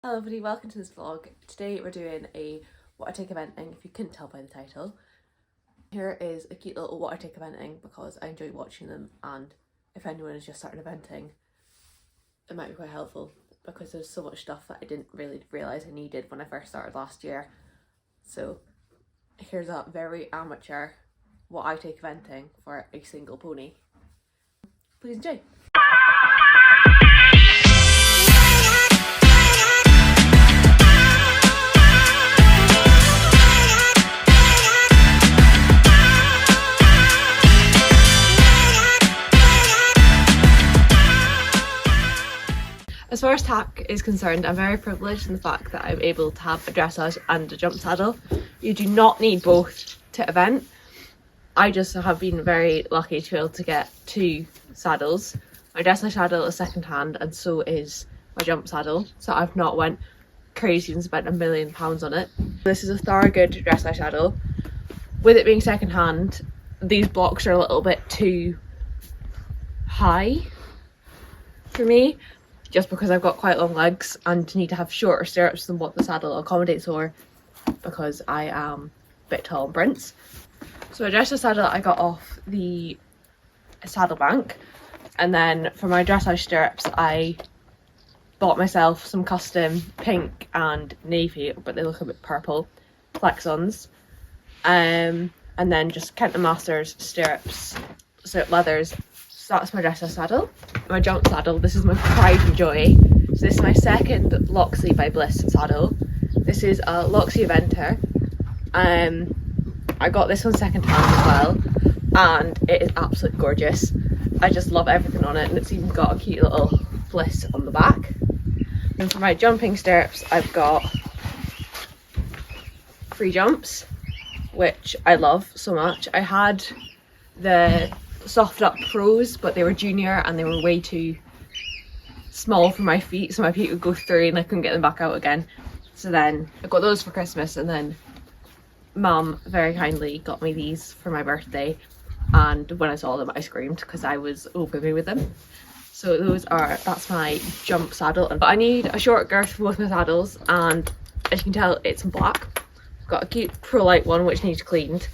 Hello everybody, welcome to this vlog. Today we're doing a what I take eventing, if you couldn't tell by the title. Here is a cute little what I take eventing because I enjoy watching them, and if anyone is just starting eventing, it might be quite helpful because there's so much stuff that I didn't really realise I needed when I first started last year. So here's a very amateur what I take eventing for a single pony. Please enjoy. As far as tack is concerned, I'm very privileged in the fact that I'm able to have a dressage and a jump saddle. You do not need both to event. I just have been very lucky to be able to get two saddles. My dressage saddle is second hand and so is my jump saddle, so I've not went crazy and spent £1 million on it. This is a Thorogood dressage saddle. With it being second hand, these blocks are a little bit too high for me, just because I've got quite long legs and need to have shorter stirrups than what the saddle accommodates for, because I am a bit tall and prince. So my dressage saddle I got off the saddle bank, and then for my dressage stirrups I bought myself some custom pink and navy, but they look a bit purple, Flexons, and then just Kenton Masters stirrups, so leathers. So that's my dressage saddle. My jump saddle, this is my pride and joy. So this is my second Loxley by Bliss saddle. This is a Loxley Eventer. I got this one second hand as well, and it is absolutely gorgeous. I just love everything on it, and it's even got a cute little Bliss on the back. And for my jumping stirrups, I've got free jumps, which I love so much. I had the Soft Up Pros, but they were junior and they were way too small for my feet, so my feet would go through and I couldn't get them back out again. So then I got those for Christmas, and then Mum very kindly got me these for my birthday, and when I saw them I screamed because I was over with them. So that's my jump saddle. But I need a short girth for both my saddles, and as you can tell it's in black. I've got a cute Pro Light one which needs cleaned,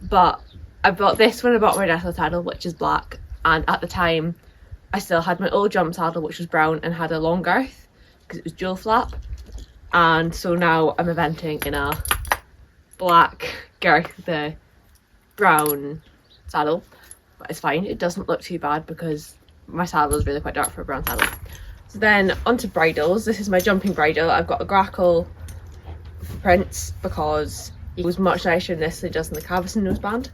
but I bought this when I bought my dressage saddle, which is black, and at the time I still had my old jump saddle which was brown and had a long girth because it was dual flap, and so now I'm eventing in a black girth, the brown saddle, but it's fine, it doesn't look too bad because my saddle is really quite dark for a brown saddle. So then onto bridles. This is my jumping bridle. I've got a Grackle for Prince because he was much nicer in this than he does in the Cavison noseband.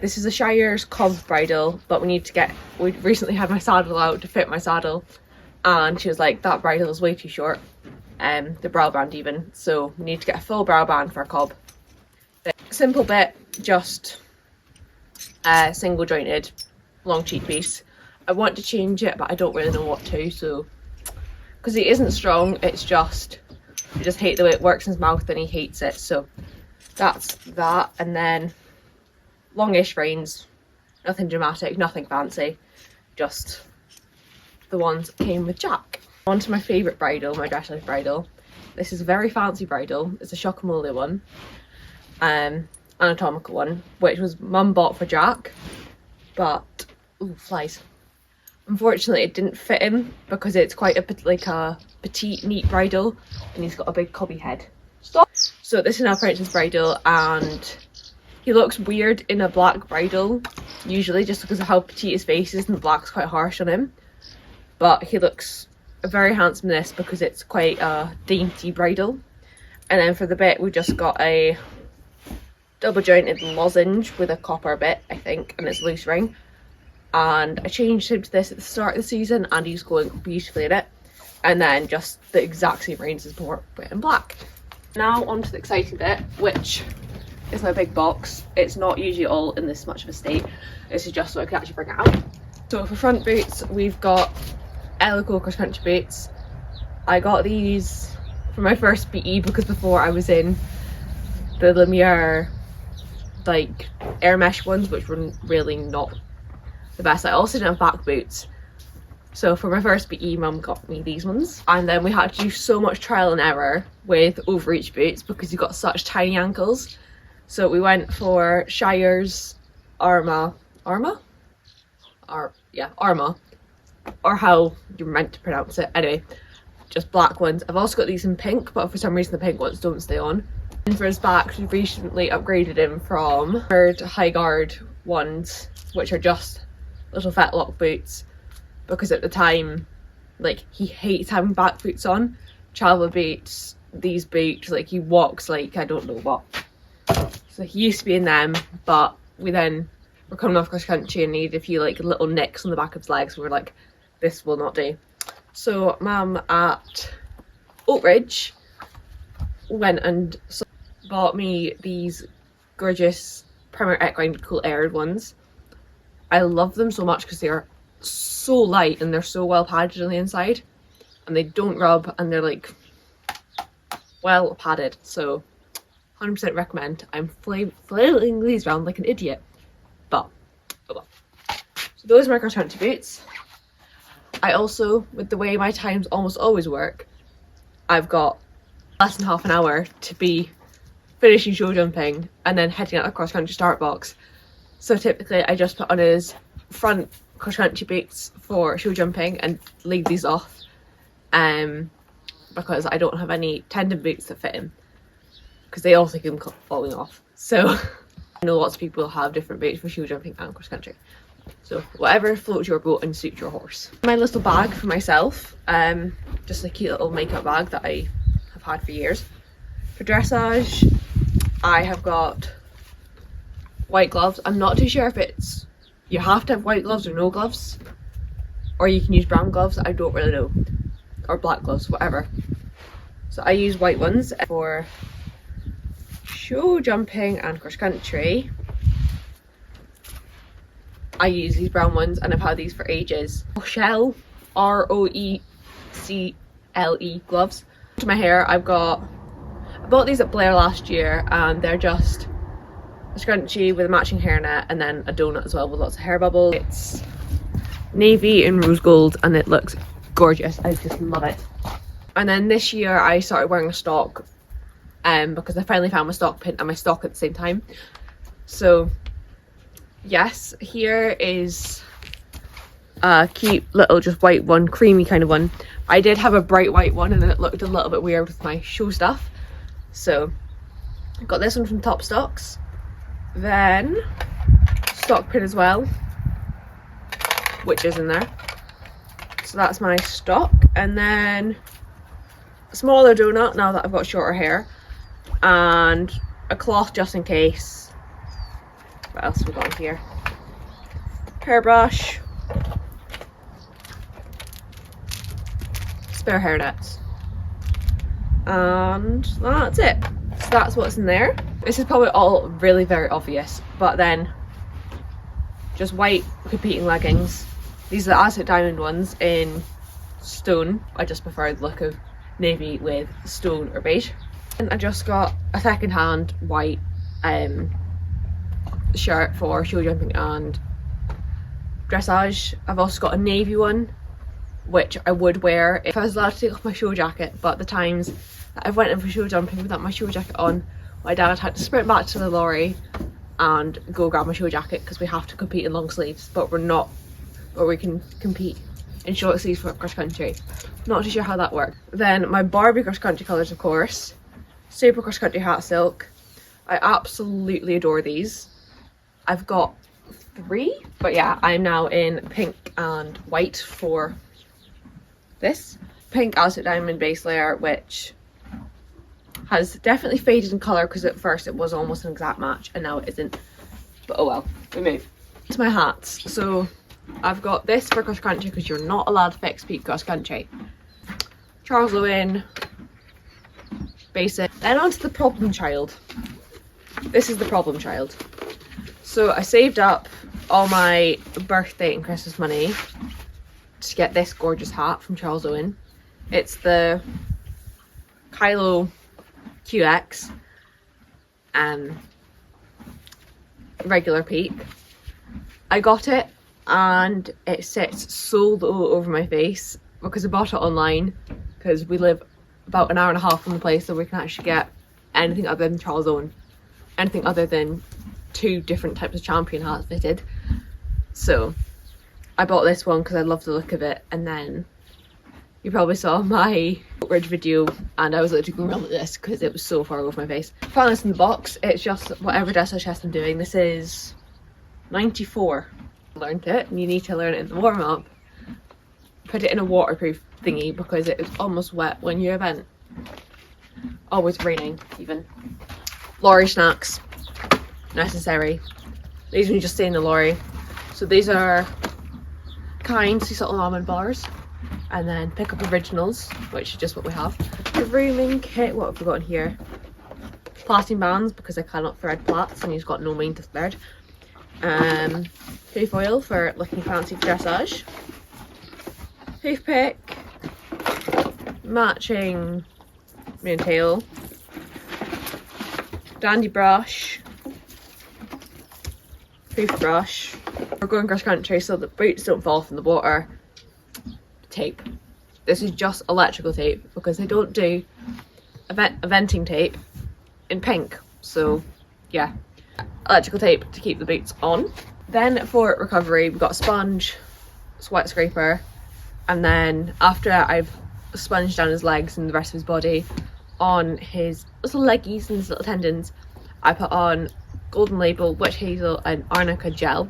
This is a Shire's Cobb bridle, but we recently had my saddle out to fit my saddle, and she was like, that bridle is way too short, the brow band even, so we need to get a full brow band for a Cobb. Simple bit, just single jointed long cheek piece. I want to change it, but I don't really know what to, so because he isn't strong, it's just I just hate the way it works in his mouth and he hates it, so that's that. And then longish reins, nothing dramatic, nothing fancy, just the ones that came with Jack. On to my favourite bridle, my dressage bridle. This is a very fancy bridle. It's a Chocoamole one, anatomical one, which was Mum bought for Jack, but ooh, flies. Unfortunately it didn't fit him because it's quite a petite, neat bridle, and he's got a big cobby head. Stop! So this is now Prince's bridle, and he looks weird in a black bridle, usually, just because of how petite his face is, and the black's quite harsh on him. But he looks very handsome in this because it's quite a dainty bridle. And then for the bit, we just got a double jointed lozenge with a copper bit, I think, and it's a loose ring. And I changed him to this at the start of the season, and he's going beautifully in it. And then just the exact same reins as more, but in black. Now on to the exciting bit, which is my big box. It's not usually all in this much of a state. This is just so I can actually bring it out. So for front boots, we've got Elico cross country boots. I got these for my first BE because before I was in the Lemieux like air mesh ones, which were really not the best. I also didn't have back boots, So for my first PE, mum got me these ones. And then we had to do so much trial and error with overreach boots because you've got such tiny ankles. So we went for Shire's Arma, or how you're meant to pronounce it. Anyway, just black ones. I've also got these in pink, but for some reason the pink ones don't stay on. And for his back, we recently upgraded him from high guard ones, which are just little fetlock boots, because at the time, like, he hates having back boots on. Travel boots, these boots, like, he walks like I don't know what. So he used to be in them, but we then were coming off cross country and needed a few like little nicks on the back of his legs. We were like, this will not do. So mum at Oakridge went and bought me these gorgeous Premier Equine Cool Air ones. I love them so much because they are so light and they're so well padded on the inside, and they don't rub, and they're like well padded. So 100% recommend. I'm flailing these around like an idiot, but oh well. So those are my cross country boots. I also, with the way my times almost always work, I've got less than half an hour to be finishing show jumping and then heading out of cross country start box. So typically I just put on his front cross country boots for show jumping and leave these off, because I don't have any tendon boots that fit him, because they also keep him falling off. So I know lots of people have different boots for show jumping and cross country. So whatever floats your boat and suits your horse. My little bag for myself, just a cute little makeup bag that I have had for years. For dressage, I have got white gloves. I'm not too sure if it's, you have to have white gloves or no gloves, or you can use brown gloves. I don't really know, or black gloves, whatever. So I use white ones for show jumping and cross country. I use these brown ones and I've had these for ages. Rochelle, Roecle gloves. To my hair, I bought these at Blair last year, and they're just a scrunchie with a matching hairnet and then a donut as well with lots of hair bubbles. It's navy and rose gold and it looks gorgeous. I just love it. And then this year I started wearing a stock, because I finally found my stock pin and my stock at the same time. So yes, here is a cute little just white one, creamy kind of one. I did have a bright white one and then it looked a little bit weird with my show stuff. So I got this one from Top Stocks. Then stock pin as well, which is in there. So that's my stock. And then a smaller donut now that I've got shorter hair, and a cloth just in case. What else have we got here? Hairbrush, spare hair nets, and that's it. So that's what's in there. This is probably all really very obvious, but then just white competing leggings. These are the Aztec Diamond ones in stone. I just prefer the look of navy with stone or beige. And I just got a second-hand white shirt for show jumping and dressage. I've also got a navy one, which I would wear if I was allowed to take off my show jacket, but the times that I've went in for show jumping without my show jacket on, my dad had to sprint back to the lorry and go grab my show jacket because we have to compete in long sleeves, but we're not, or we can compete in short sleeves for cross country. Not too sure how that works. Then my Barbie cross country colours, of course. Super cross country hat silk. I absolutely adore these. I've got 3, but yeah, I'm now in pink and white for this. Pink Aztec Diamond base layer, which has definitely faded in colour because at first it was almost an exact match and now it isn't. But oh well, we move. To my hats. So I've got this for cross country because you're not allowed to fix peak cross country. Charles Lewin, basic. Then on to the problem child. This is the problem child. So I saved up all my birthday and Christmas money to get this gorgeous hat from Charles Lewin. It's the Kylo QX regular peak. I got it and it sits so low over my face because I bought it online, because we live about an hour and a half from the place, so we can actually get anything other than Charles Owen, anything other than 2 different types of Champion hats fitted. So I bought this one because I love the look of it, and then you probably saw my ridge video and I was literally going around with this because it was so far over my face. Found this in the box. It's just whatever dressage chest I'm doing. This is 94. Learned it, and you need to learn it in the warm up. Put it in a waterproof thingy because it is almost wet when you event. Always raining even. Lorry snacks, necessary. These ones just stay in the lorry. So these are Kinds, these little almond bars, and then pick up originals, which is just what we have. The grooming kit, what have we got in here? Plaiting bands, because I cannot thread plaits and he's got no mind to thread. Hoof oil for looking fancy for dressage. Hoof pick, matching mane tail, dandy brush, hoof brush. We're going cross country so the boots don't fall off in the water. Tape. This is just electrical tape because they don't do eventing tape in pink. So yeah, electrical tape to keep the boots on. Then for recovery, we've got a sponge, sweat scraper, and then after I've sponged down his legs and the rest of his body, on his little leggies and his little tendons, I put on Golden Label Witch Hazel and Arnica gel,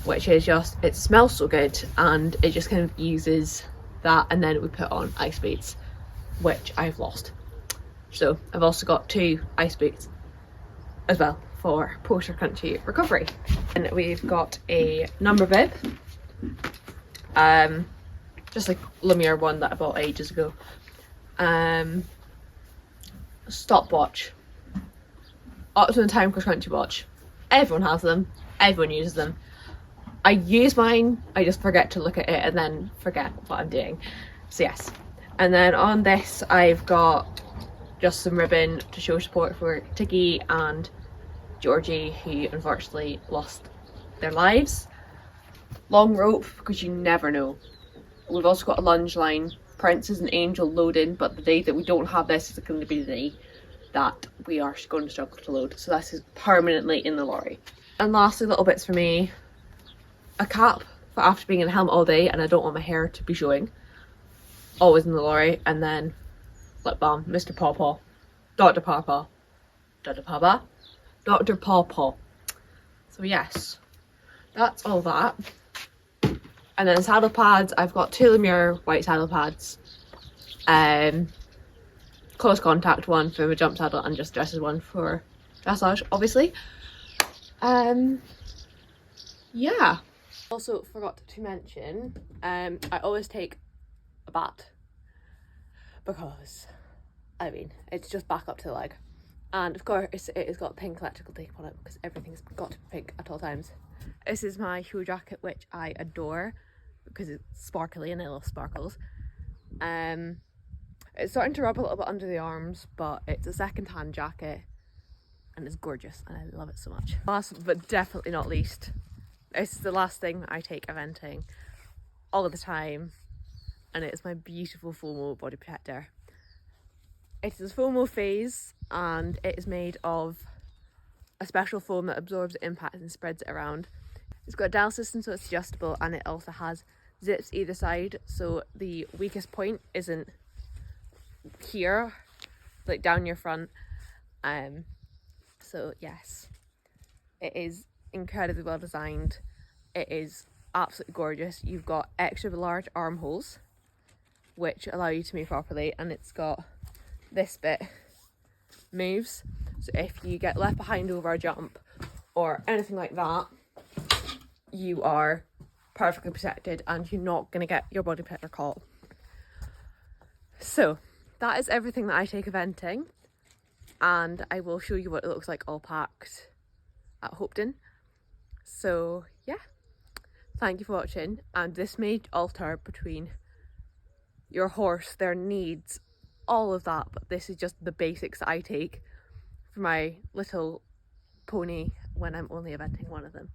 which is just, it smells so good and it just kind of uses that, and then we put on ice boots, which I've lost. So I've also got 2 ice boots as well for post-country recovery. And we've got a number bib, just like Lumiere one that I bought ages ago. Stopwatch, Optimum Time cross country watch. Everyone has them, everyone uses them. I use mine, I just forget to look at it and then forget what I'm doing. So yes. And then on this I've got just some ribbon to show support for Tiggy and Georgie, who unfortunately lost their lives. Long rope, because you never know. We've also got a lunge line, Princess and Angel loading, but the day that we don't have this is going to be the day that we are going to struggle to load. So this is permanently in the lorry. And lastly, little bits for me. A cap for after being in a helmet all day and I don't want my hair to be showing. Always in the lorry. And then lip balm, Mr. Pawpaw, Dr. Pawpaw, Dr. Pawpaw, Dr. Pawpaw. So yes, that's all that. And then saddle pads, I've got 2 Lumiere white saddle pads. Close contact one for my jump saddle and just dresses one for dressage, obviously. Yeah. Also forgot to mention, I always take a bat because, I mean, it's just back up to the leg. And of course it has got pink electrical tape on it because everything's got to be pink at all times. This is my Hue jacket, which I adore because it's sparkly and I love sparkles. It's starting to rub a little bit under the arms, but it's a second-hand jacket and it's gorgeous and I love it so much. Last but definitely not least, this is the last thing I take eventing all of the time, and it is my beautiful FOMO body protector. It is FOMO phase and it is made of a special foam that absorbs the impact and spreads it around. It's got a dial system so it's adjustable, and it also has zips either side, so the weakest point isn't here, like down your front. So yes, it is incredibly well designed. It is absolutely gorgeous. You've got extra large armholes which allow you to move properly, and it's got this bit moves, so if you get left behind over a jump or anything like that, you are perfectly protected and you're not going to get your body protector caught. So that is everything that I take eventing, and I will show you what it looks like all packed at Hopetoun. So yeah, thank you for watching, and this may alter between your horse, their needs, all of that, but this is just the basics that I take for my little pony when I'm only eventing one of them.